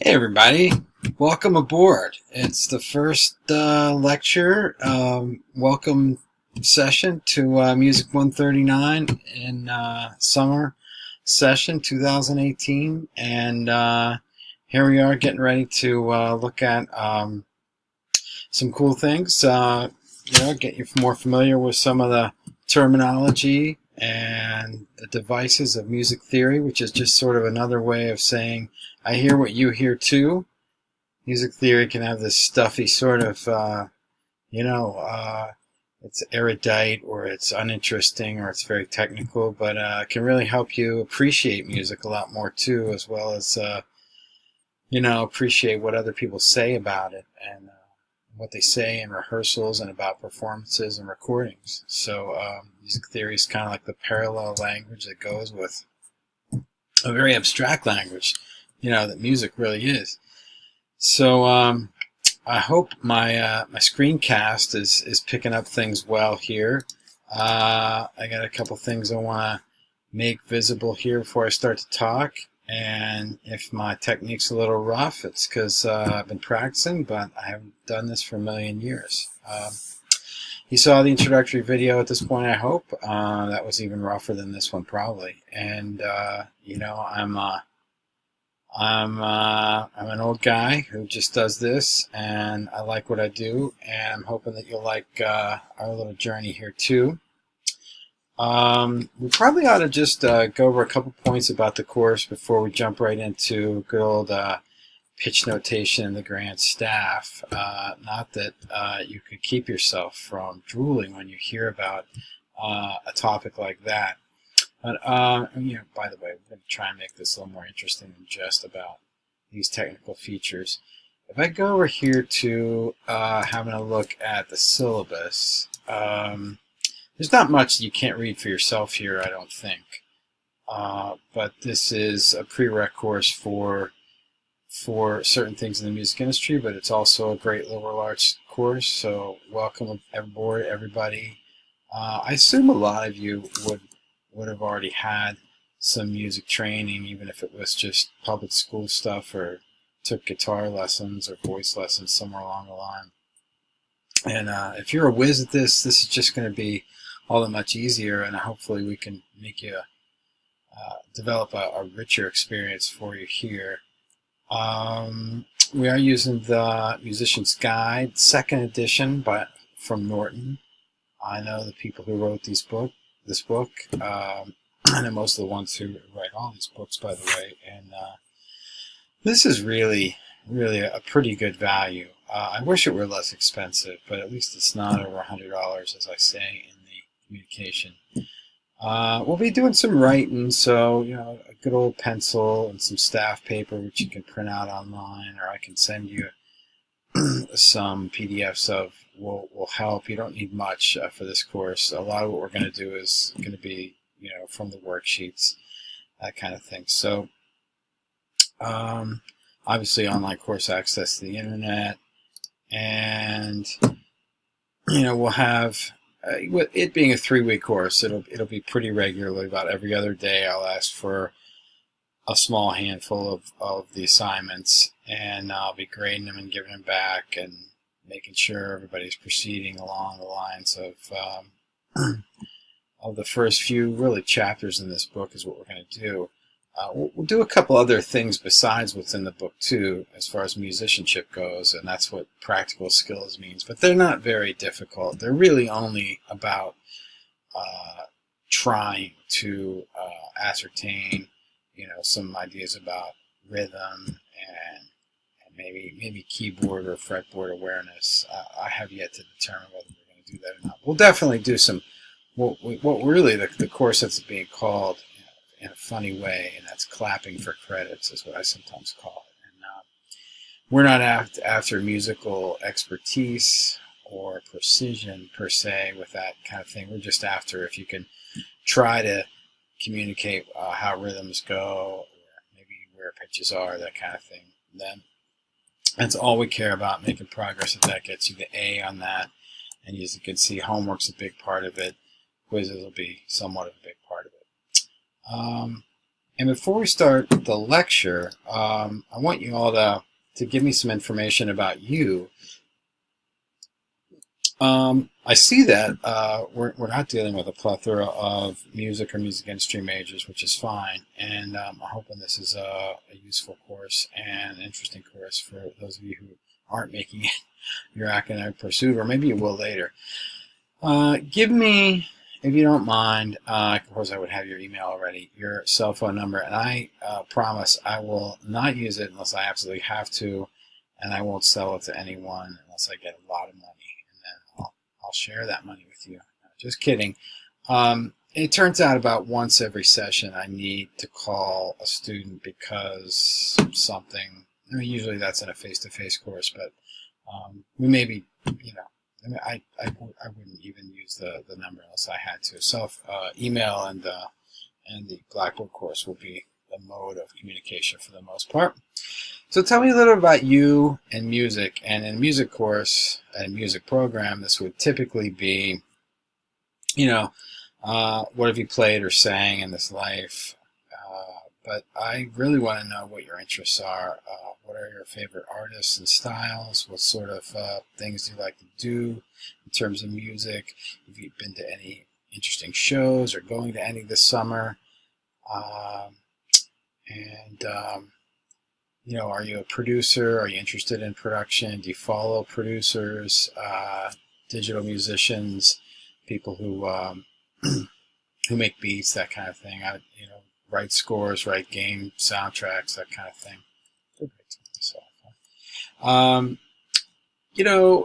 Hey everybody, welcome aboard. It's the first lecture, welcome session to MUSC139 in summer session 2018, and here we are getting ready to look at some cool things, get you more familiar with some of the terminology and the devices of music theory, which is just sort of another way of saying I hear what you hear too. Music theory can have this stuffy sort of, it's erudite or it's uninteresting or it's very technical, but it can really help you appreciate music a lot more too, as well as, appreciate what other people say about it and what they say in rehearsals and about performances and recordings. So music theory is kind of like the parallel language that goes with a very abstract language, that music really is. So I hope my screencast is picking up things well here. I got a couple things I want to make visible here before I start to talk. And if my technique's a little rough, it's because I've been practicing, but I haven't done this for a million years. You saw the introductory video at this point, I hope. That was even rougher than this one, probably. And, I'm an old guy who just does this, and I like what I do, and I'm hoping that you'll like our little journey here too. We probably ought to just go over a couple points about the course before we jump right into good old pitch notation and the grand staff. Not that you could keep yourself from drooling when you hear about a topic like that. But, by the way, we're going to try and make this a little more interesting than just about these technical features. If I go over here to having a look at the syllabus, there's not much you can't read for yourself here, I don't think. But this is a prereq course for certain things in the music industry, but it's also a great liberal arts course, so welcome aboard, everybody. I assume a lot of you would have already had some music training, even if it was just public school stuff or took guitar lessons or voice lessons somewhere along the line. And if you're a whiz at this is just going to be all that much easier, and hopefully we can make you develop a richer experience for you here. We are using the Musician's Guide, 2nd edition from Norton. I know the people who wrote this book. I know most of the ones who write all these books, by the way, and this is really a pretty good value. I wish it were less expensive, but at least it's not over $100, as I say in the communication. We'll be doing some writing, so a good old pencil and some staff paper, which you can print out online, or I can send you some PDFs of will help. You don't need much for this course. A lot of what we're going to do is going to be, from the worksheets, that kind of thing. So, obviously, online course access to the internet, and we'll have with it being a 3-week course, it'll be pretty regularly. About every other day, I'll ask for a small handful of the assignments, and I'll be grading them and giving them back and making sure everybody's proceeding along the lines of the first few really chapters in this book is what we're going to do. We'll do a couple other things besides what's in the book too, as far as musicianship goes, and that's what practical skills means. But they're not very difficult. They're really only about trying to ascertain, some ideas about rhythm and maybe keyboard or fretboard awareness. I have yet to determine whether we're going to do that or not. We'll definitely do some. What really the course that's being called in a funny way, and that's clapping for credits, is what I sometimes call it. And we're not after musical expertise or precision per se with that kind of thing. We're just after if you can try to communicate how rhythms go, or maybe where pitches are, that kind of thing. Then that's all we care about, making progress. If that gets you the A on that, and as you can see, homework's a big part of it. Quizzes will be somewhat of a big part of it. And before we start the lecture, I want you all to give me some information about you. I see that we're not dealing with a plethora of music or music industry majors, which is fine, and I'm hoping this is a useful course and an interesting course for those of you who aren't making it your academic pursuit, or maybe you will later. Give me, if you don't mind, of course I would have your email already, your cell phone number, and I promise I will not use it unless I absolutely have to, and I won't sell it to anyone unless I get a lot of money. I'll share that money with you. Just kidding. It turns out about once every session I need to call a student because something, I mean, usually that's in a face-to-face course, but we may be, I wouldn't even use the number unless I had to. So email and the Blackboard course will be the mode of communication for the most part. So tell me a little about you and music. And in a music course, and music program, this would typically be, what have you played or sang in this life? But I really want to know what your interests are. What are your favorite artists and styles? What sort of things do you like to do in terms of music? Have you been to any interesting shows or going to any this summer? Are you a producer? Are you interested in production? Do you follow producers, digital musicians, people who who make beats, that kind of thing? Write scores, write game soundtracks, that kind of thing.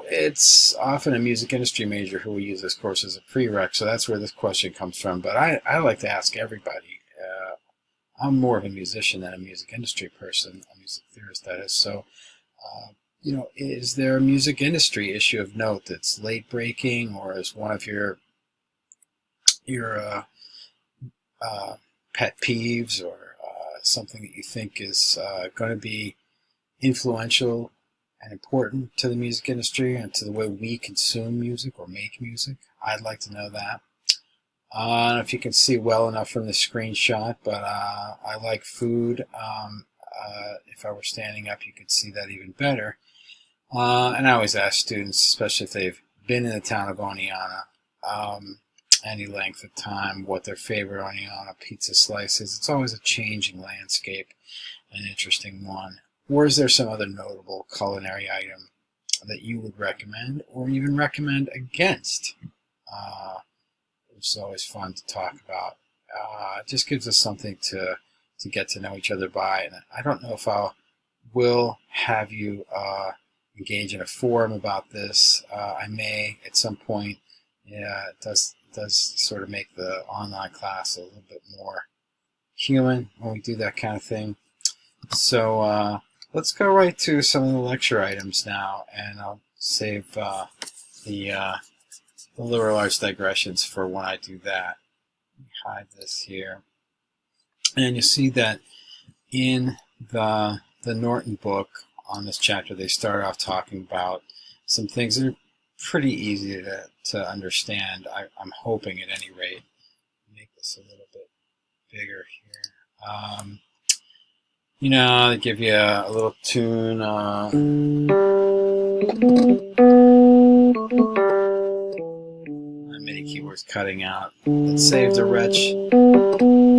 It's often a music industry major who will use this course as a prereq, so that's where this question comes from. But I like to ask everybody. I'm more of a musician than a music industry person, a music theorist, that is. So, is there a music industry issue of note that's late breaking, or is one of your pet peeves, or something that you think is going to be influential and important to the music industry and to the way we consume music or make music? I'd like to know that. I don't know if you can see well enough from the screenshot, but I like food. If I were standing up, you could see that even better. And I always ask students, especially if they've been in the town of Oneonta any length of time, what their favorite Oneonta pizza slice is. It's always a changing landscape, an interesting one. Or is there some other notable culinary item that you would recommend or even recommend against? It's always fun to talk about. It just gives us something to get to know each other by. And I don't know if will have you engage in a forum about this. I may at some point. Yeah, it does sort of make the online class a little bit more human when we do that kind of thing. So let's go right to some of the lecture items now, and I'll save the liberal arts digressions for when I do that. Let me hide this here. And you see that in the Norton book on this chapter, they start off talking about some things that are pretty easy to understand. I'm hoping, at any rate. Make this a little bit bigger here. They give you a little tune. Many keywords cutting out. That saved a wretch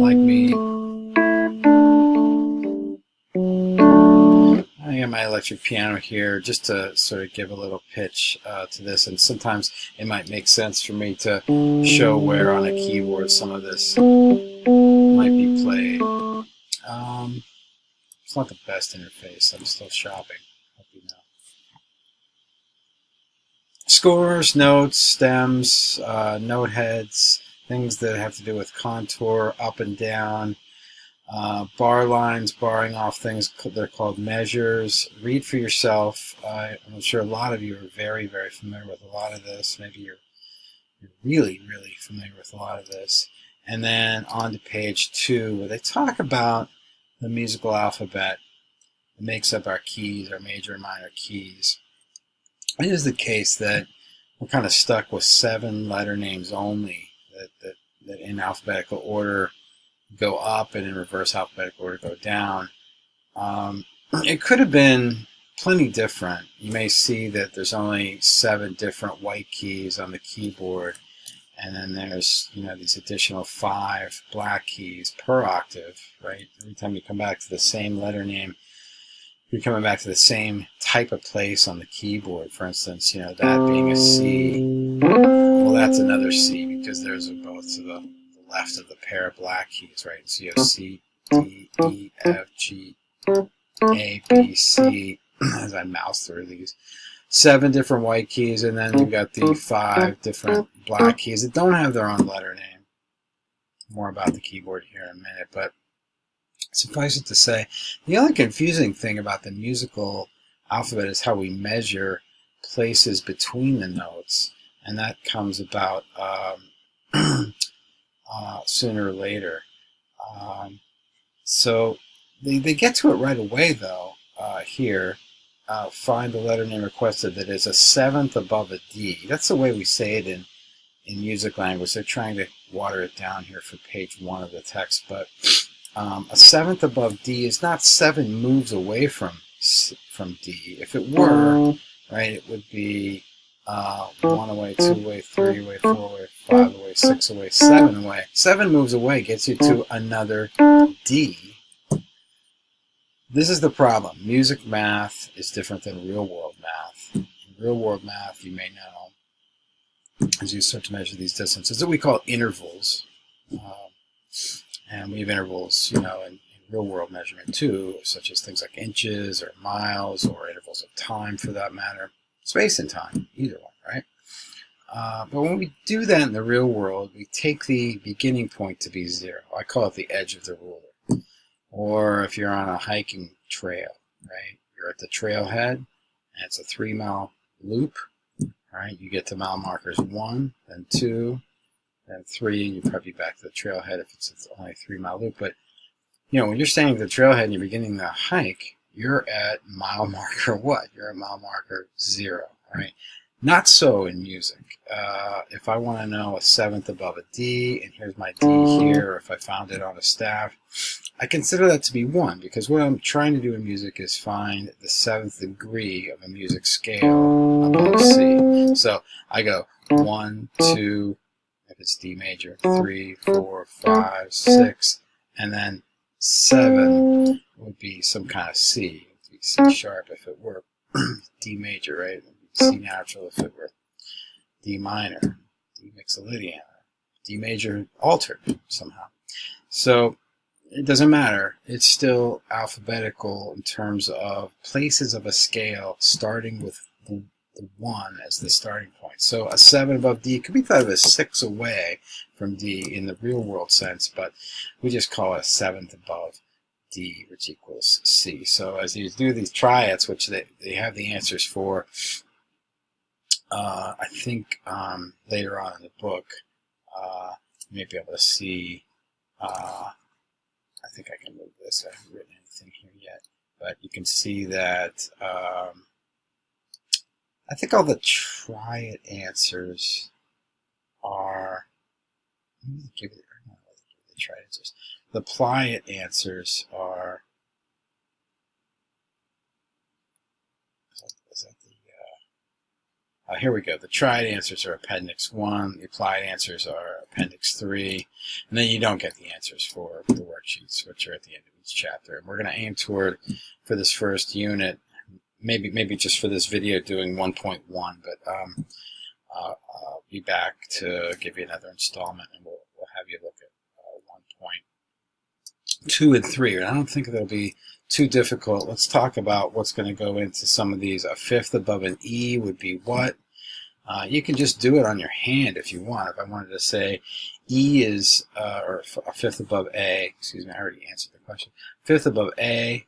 like me. I got my electric piano here just to sort of give a little pitch to this, and sometimes it might make sense for me to show where on a keyboard some of this might be played. It's not the best interface. I'm still shopping. Hope you know. Scores, notes, stems, note heads, things that have to do with contour, up and down, bar lines, barring off things, they're called measures. Read for yourself. I'm sure a lot of you are very, very familiar with a lot of this. Maybe you're really, really familiar with a lot of this. And then on to page 2, where they talk about the musical alphabet that makes up our keys, our major and minor keys. It is the case that we're kind of stuck with 7 letter names only that in alphabetical order go up, and in reverse alphabetical order go down. It could have been plenty different. You may see that there's only 7 different white keys on the keyboard, and then there's, you know, these additional 5 black keys per octave, right? Every time you come back to the same letter name, you're coming back to the same type of place on the keyboard. For instance, you know, that being a C, well, that's another C because those are both to the left of the pair of black keys, right? So you have C, D, E, F, G, A, B, C, as I mouse through these. 7 different white keys, and then you've got the 5 different black keys that don't have their own letter name. More about the keyboard here in a minute, but suffice it to say, the only confusing thing about the musical alphabet is how we measure places between the notes, and that comes about sooner or later. So they get to it right away, though, here. Find the letter name requested that is a 7th above a D. That's the way we say it in music language. They're trying to water it down here for page 1 of the text, but a 7th above D is not 7 moves away from D. If it were, right, it would be 1 away, 2 away, 3 away, 4 away, 5 away, 6 away, 7 away. 7 moves away gets you to another D. This is the problem. Music math is different than real-world math. In real-world math, you may know, as you start to measure these distances, that we call intervals. And we have intervals, you know, in real-world measurement too, such as things like inches or miles or intervals of time for that matter. Space and time, either one, right? But when we do that in the real world, we take the beginning point to be 0. I call it the edge of the ruler. Or if you're on a hiking trail, right? You're at the trailhead, and it's a 3-mile loop, right? You get to mile markers 1, then 2, then 3, and you're probably back to the trailhead if it's only a 3-mile loop. But, you know, when you're standing at the trailhead and you're beginning the hike, you're at mile marker what? You're at mile marker 0, right? Not so in music. If I want to know a 7th above a D, and here's my D here, or if I found it on a staff, I consider that to be 1, because what I'm trying to do in music is find the 7th degree of a music scale above C. So I go 1, 2, if it's D major, 3, 4, 5, 6, and then 7 would be some kind of C. It would be C sharp if it were D major, right? C natural if it were D minor, D mixolydian, D major altered somehow. So it doesn't matter. It's still alphabetical in terms of places of a scale starting with the 1 as the starting point. So a 7 above D could be thought of as 6 away from D in the real world sense, but we just call it a 7th above D, which equals C. So as you do these triads, which they have the answers for, I think later on in the book, you may be able to see, I think I can move this, I haven't written anything here yet, but you can see that, I think all the triad answers are, let me give it, no, the triad answers. The pliant answers are, is that the, here we go. The triad answers are Appendix 1. The applied answers are Appendix 3. And then you don't get the answers for the worksheets, which are at the end of each chapter. And we're going to aim toward, for this first unit, maybe just for this video, doing 1.1. But I'll be back to give you another installment, and we'll have you look at 1.2 and 3. And I don't think that'll be too difficult. Let's talk about what's going to go into some of these. A 5th above an E would be what? You can just do it on your hand if you want. If I wanted to say E is, or a 5th above A, excuse me, I already answered the question. 5th above A,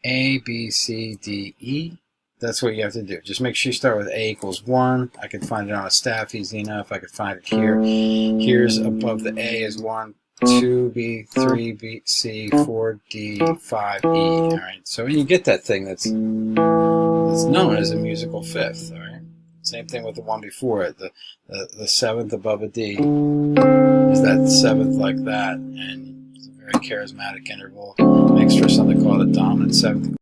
B, C, D, E. That's what you have to do. Just make sure you start with A equals 1. I can find it on a staff easy enough. I could find it here. Here's above the A is 1, 2B, 3B, C, 4D, 5E. All right. So when you get that thing that's known as a musical 5th. All right. Same thing with the one before it. The 7th above a D is that 7th like that, and it's a very charismatic interval, makes for something called a dominant seventh